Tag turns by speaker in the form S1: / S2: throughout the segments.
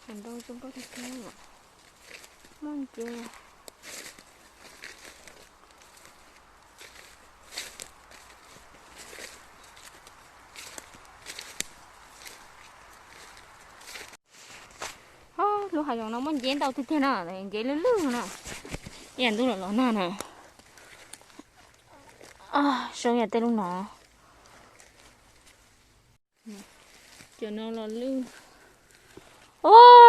S1: Mình đâu chúng có thịt heo rồi. Món chè. Lúc hai nó món chén đâu thịt heo nào, thì chén lớn lớn nào. Yên tôi là nó nè. Sao nhà tên lúc nó. Cho nó là lưng.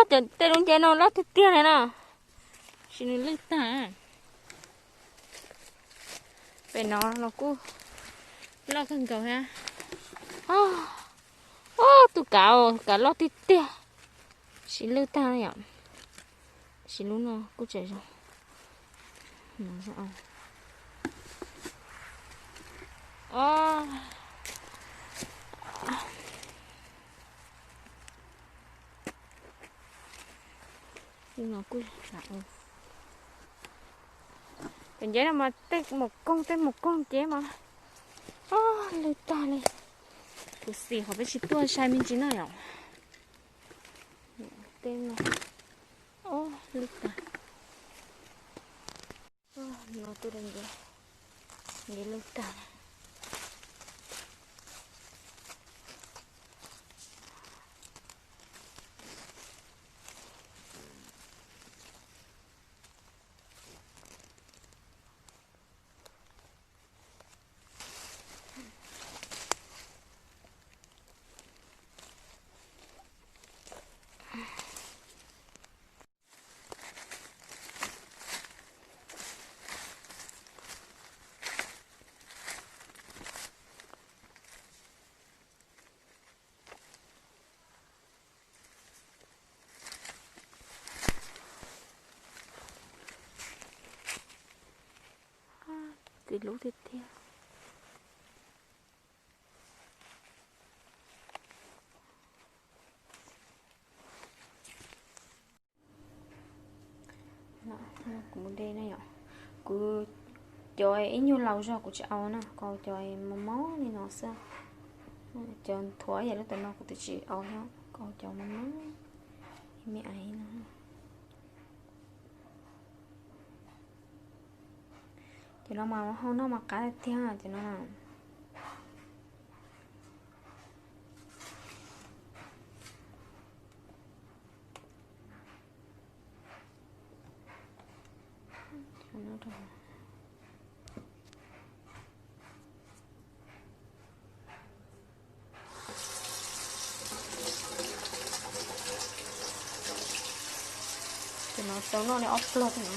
S1: Tên lúc chén nó lót thịt heo này nè. Xin lưng ta. Về nó cứ lo thân cầu ha. Tụi cả lo thịt heo. Xin lưng ta này ạ. Xin lưng nó cứ chạy rồi. Nó sẽ ăn. Nhưng nó cứ lặng. Cái giấy là mà tết một con chế mà. Lưu ta lên. Cứ xì họ phải chỉ tua sai mình chỉ nào nhở. Tên này. Lưu ta. Nó tôi đang rồi. Nghe lưu ta này. Cái lũ thịt heo. Cũng đây này ạ. Cứ chơi ít nhiêu lâu rồi cũng chào nè, còn chơi mà máu thì nó sao? Chơi thua vậy đó tụi nó cũng tự chịu ôi nó, còn chơi mà máu mẹ ấy nữa. Thì nó mà không nó mà cá theo à thì nó nào. Nó rồi. Thì nó sống nó để upload nữa.